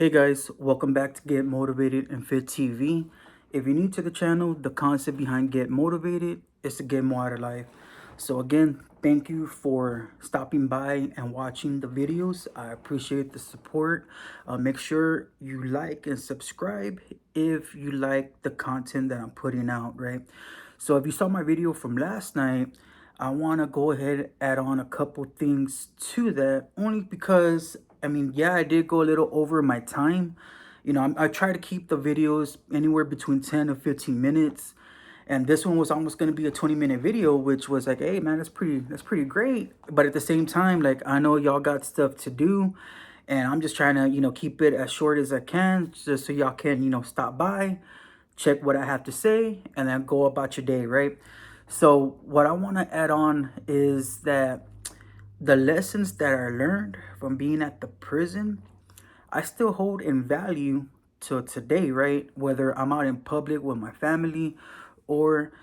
Hey guys, welcome back to Get Motivated and Fit TV. If you're new to the channel, the concept behind Get Motivated is to get more out of life. So again, thank you for stopping by and watching the videos. I appreciate the support. Make sure you like and subscribe if you like the content that I'm putting out, right? So if you saw my video from last night, I want to go ahead and add on a couple things to that, only because yeah, I did go a little over my time. I try to keep the videos anywhere between 10 to 15 minutes. And this one was almost going to be a 20-minute video, which was like, hey man, that's pretty great. But at the same time, like, I know y'all got stuff to do, and I'm just trying to, keep it as short as I can, just so y'all can, stop by, check what I have to say, and then go about your day, right? So what I want to add on is that the lessons that I learned from being at the prison, I still hold in value till today, right? Whether I'm out in public with my family or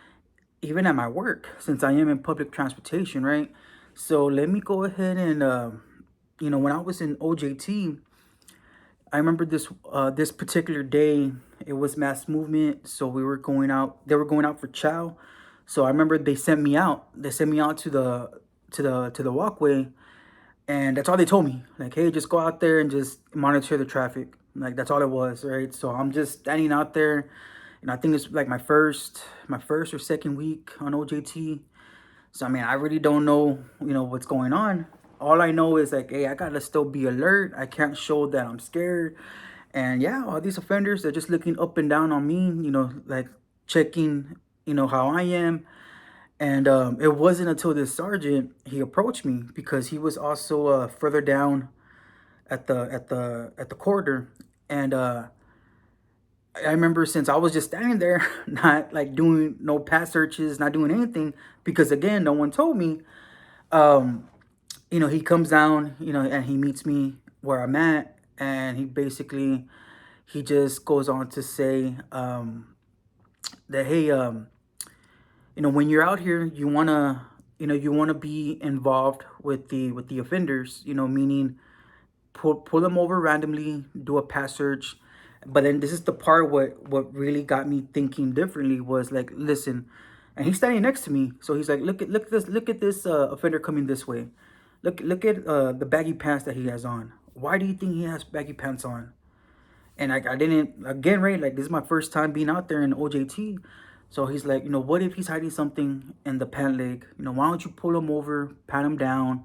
even at my work, since I am in public transportation, right? So let me go ahead and, when I was in OJT, I remember this particular day. It was mass movement, so we were going out. They were going out for chow, so I remember they sent me out. They sent me out to the walkway, and that's all they told me. Like, hey, just go out there and just monitor the traffic. Like, that's all it was, right? So I'm just standing out there, and I think it's like my first or second week on OJT. So I really don't know, what's going on. All I know is like, hey, I gotta still be alert. I can't show that I'm scared. And yeah, all these offenders, they're just looking up and down on me, like checking, how I am. And it wasn't until this sergeant, he approached me because he was also further down at the corridor. And I remember, since I was just standing there, not like doing no pass searches, not doing anything, because again, no one told me. Um, he comes down, and he meets me where I'm at, and he just goes on to say that, hey, when you're out here, you wanna be involved with the offenders, meaning pull them over randomly, do a pass search. But then this is the part what really got me thinking differently was like, listen, and he's standing next to me, so he's like, look at this offender coming this way. Look at the baggy pants that he has on. Why do you think he has baggy pants on? And I didn't, again, right, like, this is my first time being out there in OJT. So he's like, what if he's hiding something in the pant leg? Why don't you pull him over, pat him down?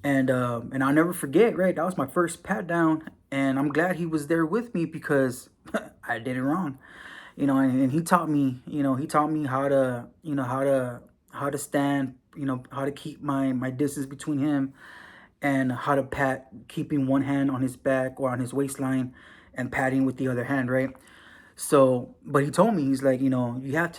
And I'll never forget, right? That was my first pat down, and I'm glad he was there with me because I did it wrong. And he taught me how to stand, how to keep my distance between him, and how to pat, keeping one hand on his back or on his waistline and patting with the other hand, right? So, but he told me, he's like, you have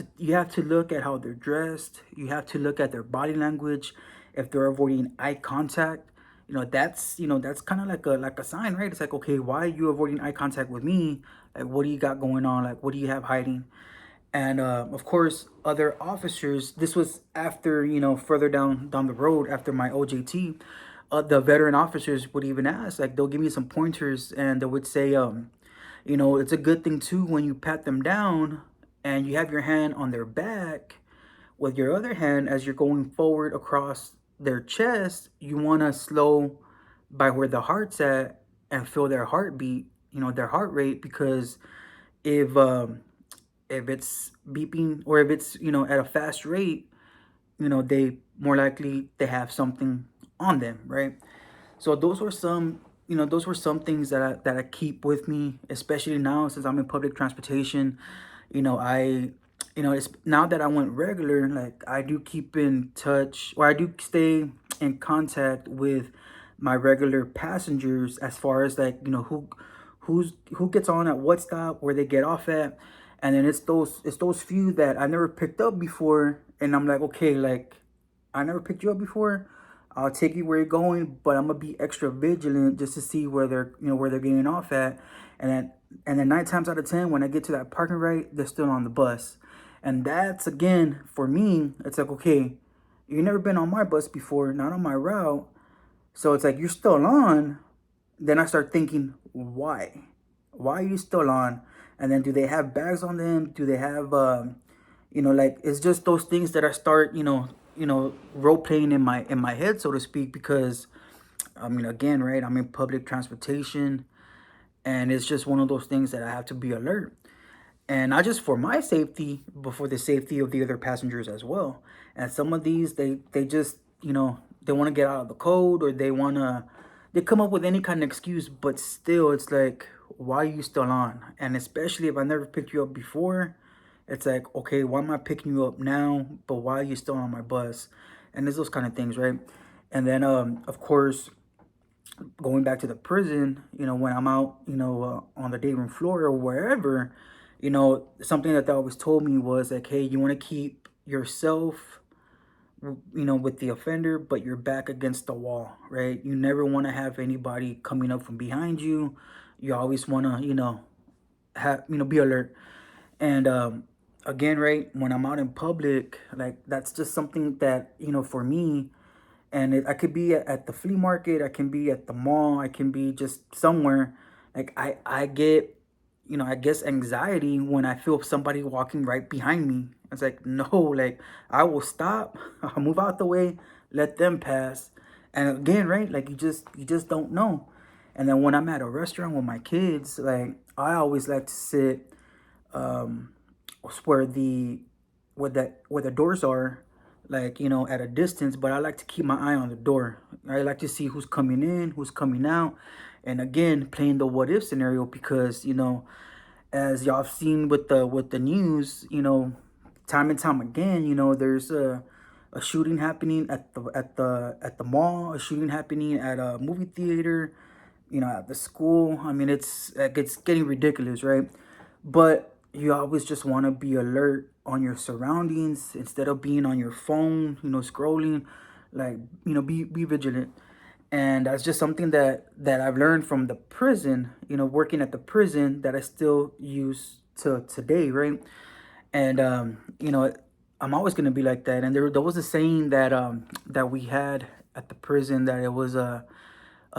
to look at how they're dressed. You have to look at their body language. If they're avoiding eye contact, that's kind of like a sign, right? It's like, okay, why are you avoiding eye contact with me? Like, what do you got going on? Like, what do you have hiding? And of course, other officers. This was after, further down the road after my OJT. The veteran officers would even ask, like, they'll give me some pointers, and they would say, it's a good thing too when you pat them down and you have your hand on their back with your other hand as you're going forward across their chest. You want to slow by where the heart's at and feel their heartbeat, their heart rate, because if it's beeping, or if it's, at a fast rate, they more likely they have something on them, right? So those were some things that I keep with me, especially now since I'm in public transportation. I it's now that I went regular, like, I do keep in touch, or I do stay in contact with my regular passengers, as far as, like, who gets on at what stop, where they get off at. And then it's those few that I never picked up before, and I'm like, okay, like, I never picked you up before. I'll take you where you're going, but I'm gonna be extra vigilant just to see where they're getting off at. And then 9 times out of 10, when I get to that parking right, they're still on the bus. And that's, again, for me, it's like, okay, you've never been on my bus before, not on my route. So it's like, you're still on. Then I start thinking, why? Why are you still on? And then do they have bags on them? Do they have like, it's just those things that I start, role playing in my head, so to speak, because I mean, again, right, I'm in public transportation, and it's just one of those things that I have to be alert. And not just for my safety, but for the safety of the other passengers as well. And some of these, they just, they want to get out of the code, or they come up with any kind of excuse, but still, it's like, why are you still on? And especially if I never picked you up before, it's like, okay, why am I picking you up now? But why are you still on my bus? And there's those kind of things, right? And then, of course, going back to the prison, when I'm out, on the day room floor or wherever, something that they always told me was like, hey, you want to keep yourself, with the offender, but you're back against the wall, right? You never want to have anybody coming up from behind you. You always want to, be alert. And again, right, when I'm out in public, like, that's just something that, for me, and I could be at the flea market, I can be at the mall, I can be just somewhere. Like, I get, I guess, anxiety when I feel somebody walking right behind me. It's like, no, like, I will stop, I'll move out the way, let them pass. And again, right, like, you just don't know. And then when I'm at a restaurant with my kids, like, I always like to sit um where the doors are, like, at a distance, but I like to keep my eye on the door. I like to see who's coming in, who's coming out. And again, playing the what if scenario, because as y'all have seen with the news, time and time again, there's a shooting happening at the mall, a shooting happening at a movie theater, at the school. I mean, it's getting ridiculous, right? But you always just want to be alert on your surroundings instead of being on your phone, scrolling. Like, be vigilant. And that's just something that I've learned from the prison, working at the prison, that I still use to today, right? And I'm always gonna be like that. And there was a saying that we had at the prison, that it was a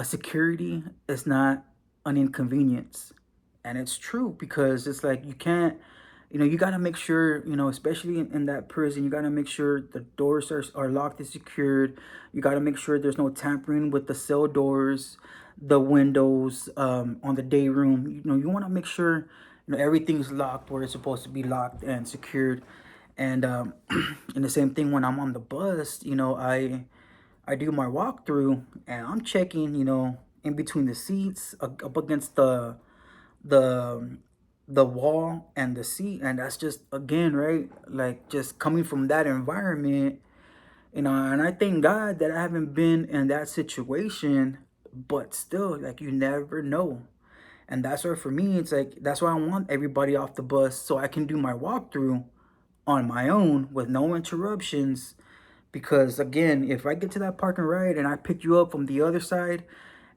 security is not an inconvenience. And it's true, because it's like, you can't, you got to make sure, especially in that prison, you got to make sure the doors are locked and secured. You got to make sure there's no tampering with the cell doors, the windows, on the day room. You want to make sure, everything's locked where it's supposed to be locked and secured. And and the same thing when I'm on the bus, I do my walkthrough, and I'm checking, in between the seats, up against the the wall and the seat. And that's just, again, right, like, just coming from that environment, and I thank God that I haven't been in that situation, but still, like, you never know. And that's why, for me, it's like, that's why I want everybody off the bus, so I can do my walkthrough on my own with no interruptions. Because again, if I get to that parking ride and I pick you up from the other side,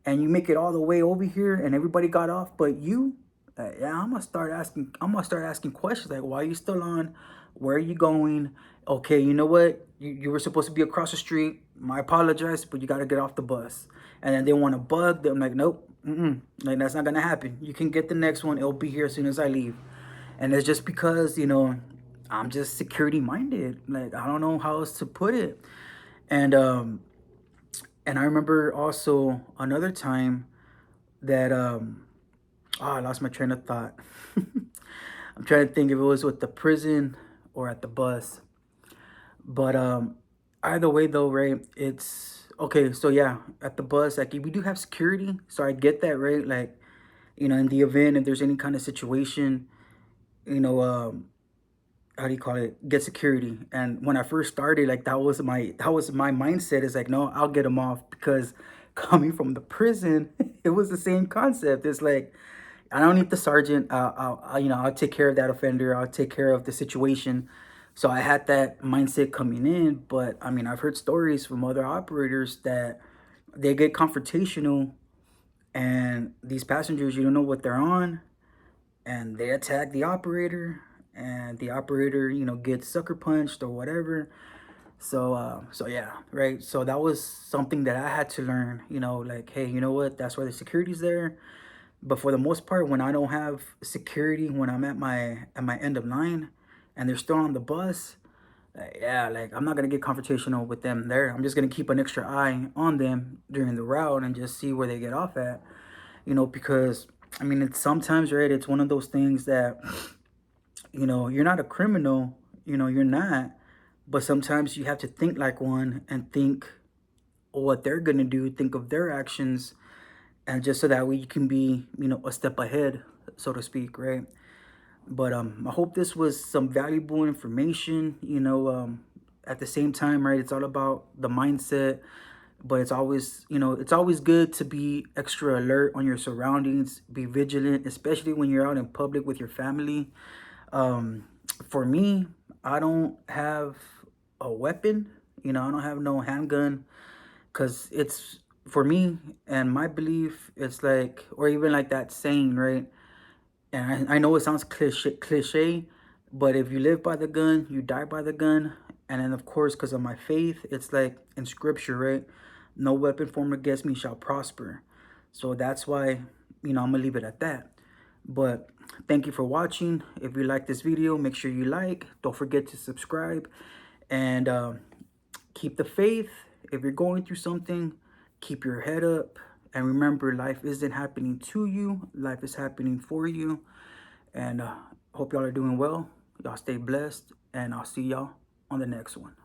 and you make it all the way over here and everybody got off but you, yeah, I'm gonna start asking questions like, why are you still on? Where are you going? Okay, you know what? You were supposed to be across the street. I apologize, but you got to get off the bus. And then they want to bug. I'm like, nope, like, that's not gonna happen. You can get the next one. It'll be here as soon as I leave. And it's just because, I'm just security minded. Like, I don't know how else to put it. And and I remember also another time that I lost my train of thought. I'm trying to think if it was with the prison or at the bus. But either way though, right? It's okay. So yeah, at the bus, like, we do have security, so I get that, right? Like, in the event if there's any kind of situation, you know, um, how do you call it? Get security. And when I first started, like, that was my mindset. Is like, no, I'll get them off, because coming from the prison, it was the same concept. It's like, I don't need the sergeant. I'll take care of that offender. I'll take care of the situation. So I had that mindset coming in. But I mean, I've heard stories from other operators that they get confrontational, and these passengers, you don't know what they're on, and they attack the operator, and the operator, gets sucker punched or whatever. So yeah, right. So that was something that I had to learn. Like, hey, you know what? That's why the security's there. But for the most part, when I don't have security, when I'm at my end of line and they're still on the bus, yeah, like I'm not gonna get confrontational with them there. I'm just gonna keep an extra eye on them during the route and just see where they get off at. Because I mean, it's sometimes, right, it's one of those things that, you're not a criminal, you're not, but sometimes you have to think like one and think what they're gonna do, think of their actions, and just so that way you can be, a step ahead, so to speak, right? But I hope this was some valuable information. At the same time, right? It's all about the mindset, but it's always good to be extra alert on your surroundings, be vigilant, especially when you're out in public with your family. Um, for me, I don't have a weapon. I don't have no handgun because it's for me and my belief. It's like, or even like that saying, right? And I know it sounds cliche, but if you live by the gun, you die by the gun. And then, of course, because of my faith, it's like in scripture, right? No weapon formed against me shall prosper. So that's why, I'm going to leave it at that. But thank you for watching. If you like this video, make sure you like. Don't forget to subscribe. And keep the faith. If you're going through something, keep your head up. And remember, life isn't happening to you. Life is happening for you. And hope y'all are doing well. Y'all stay blessed. And I'll see y'all on the next one.